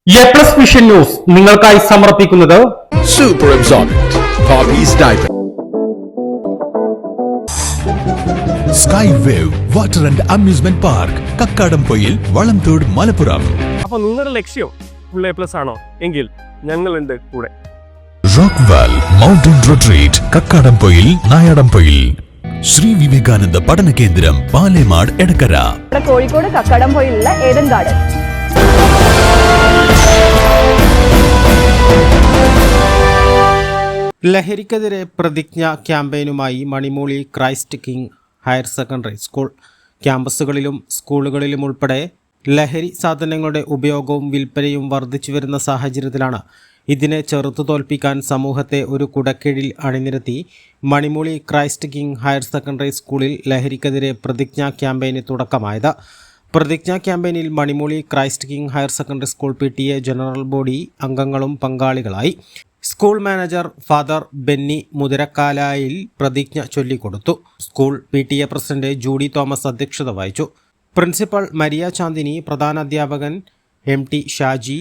A+ vision news നിങ്ങൾക്കായി സമർപ്പിക്കുന്നത് Super Absorbent Poppy's Diaper. Sky Wave Water and Amusement Park, Kakkadampoyil, Valamthode, Malappuram. അപ്പോൾ നിങ്ങളുടെ ലക്ഷ്യം ഫുൾ A+ ആണോ എങ്കിൽ ഞങ്ങളുണ്ട് കൂടെ. Rockwall mountain retreat, Kakkadampoyil, Nayadampoyil. Shri Vivekananda പഠന കേന്ദ്രം, പാലേമാട്, എടക്കര. കോഴിക്കോട് കക്കാടംപൊയിലുള്ള ഏഡൻ ഗാർഡൻ. ലഹരിക്കെതിരെ പ്രതിജ്ഞ ക്യാമ്പയിനുമായി Manimooli Christ King higher secondary school ക്യാമ്പസുകളിലും സ്കൂളുകളിലും ഉൾപ്പെടെ ലഹരി സാധനങ്ങളുടെ ഉപയോഗവും വിൽപ്പനയും വർദ്ധിച്ചു വരുന്ന സാഹചര്യത്തിലാണ് ഇതിനെ ചെറുത്തു തോൽപ്പിക്കാൻ സമൂഹത്തെ ഒരു കുടക്കീഴിൽ അണിനിരത്തി Manimooli Christ King higher secondary സ്കൂളിൽ ലഹരിക്കെതിരെ പ്രതിജ്ഞ ക്യാമ്പയിന് തുടക്കമായത്. പ്രതിജ്ഞാ ക്യാമ്പയിനിൽ Manimooli Christ King higher secondary school PTA general body അംഗങ്ങളും പങ്കാളികളായി. School manager father Benny Muthirakkalayil പ്രതിജ്ഞ ചൊല്ലിക്കൊടുത്തു. School PTA president Judy Thomas അധ്യക്ഷത വഹിച്ചു. പ്രിൻസിപ്പൽ മരിയ ചാന്ദിനി, പ്രധാനാധ്യാപകൻ MT ഷാജി,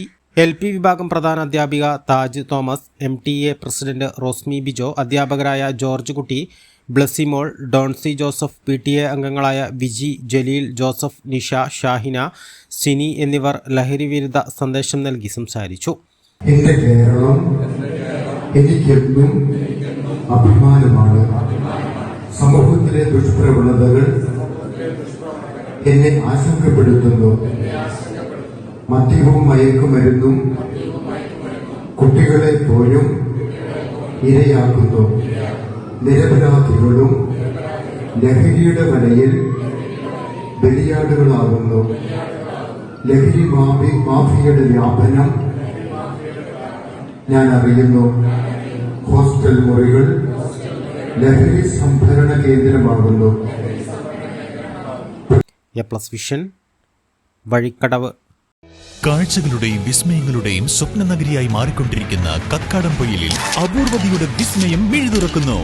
LP വിഭാഗം പ്രധാനാധ്യാപിക താജ് തോമസ്, MTA പ്രസിഡന്റ് റോസ്മി ബിജോ, അധ്യാപകരായ ജോർജ് കുട്ടി, ബ്ലസിമോൾ, ഡോൺസി ജോസഫ്, PTA അംഗങ്ങളായ വിജി, ജലീൽ, ജോസഫ്, നിഷ, ഷാഹിന, സിനി എന്നിവർ ലഹരി വിരുദ്ധ സന്ദേശം നൽകി സംസാരിച്ചു. എന്റെ കേരളം എനിക്കെന്നും അഭിമാനമാണ്. സമൂഹത്തിലെ ദുഷ്പ്രവണതകൾ എന്നെ ആശങ്കപ്പെടുത്തുന്നു. മദ്യവും മയക്കുമരുന്നും കുട്ടികളെ പോലും ഇരയാക്കുന്നു. നിരപരാധികളും ലഹരിയുടെ വലയിൽ ബലിയാടുകളാകുന്നു. ലഹരി മാഫിയയുടെ വ്യാപനം ഞാൻ അറിയുന്നു. ഹോസ്റ്റൽ മുറികൾ ലഹരി സംഭരണ കേന്ദ്രമാകുന്നു. A+ vision Vazhikkadavu. കാഴ്ചകളുടെയും വിസ്മയങ്ങളുടെയും സ്വപ്നനഗരിയായി മാറിക്കൊണ്ടിരിക്കുന്ന കക്കാടംപൊയിലിൽ അപൂർവതയുടെ വിസ്മയം മിഴിതുറക്കുന്നു.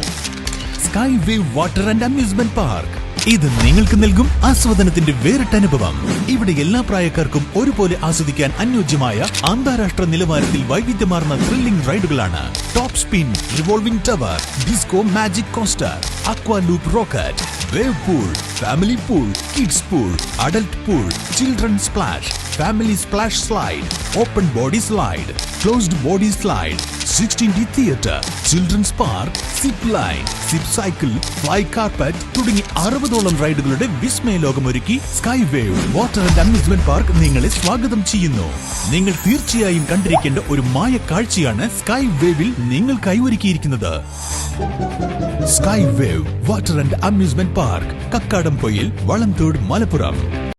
Sky wave water and amusement park. ഇത് നിങ്ങൾക്ക് നൽകും ആസ്വാദനത്തിന്റെ വേറിട്ട അനുഭവം. ഇവിടെ എല്ലാ പ്രായക്കാർക്കും ഒരുപോലെ ആസ്വദിക്കാൻ അനുയോജ്യമായ അന്താരാഷ്ട്ര നിലവാരത്തിൽ വൈവിധ്യമാർന്ന ത്രില്ലിംഗ് റൈഡുകളാണ്. Top spin, revolving tower, disco magic coaster, aqua loop rocket, wave pool, family pool, kids pool, adult pool, children splash, family splash slide, open body slide, closed body slide, 16D theatre, children's park, zip line, zip cycle, fly carpet തുടങ്ങി 60ഓളം റൈഡുകളുടെ വിസ്മയ ലോകമൊരുക്കി sky wave water and amusement park നിങ്ങളെ സ്വാഗതം ചെയ്യുന്നു. നിങ്ങൾ തീർച്ചയായും കണ്ടിരിക്കേണ്ട ഒരു മായ കാഴ്ചയാണ് സ്കൈ വേവിൽ നിങ്ങൾക്കായി ഒരുക്കിയിരിക്കുന്നത്. Sky wave water and amusement park, Kakkadampoyil, Valamthode, Malappuram.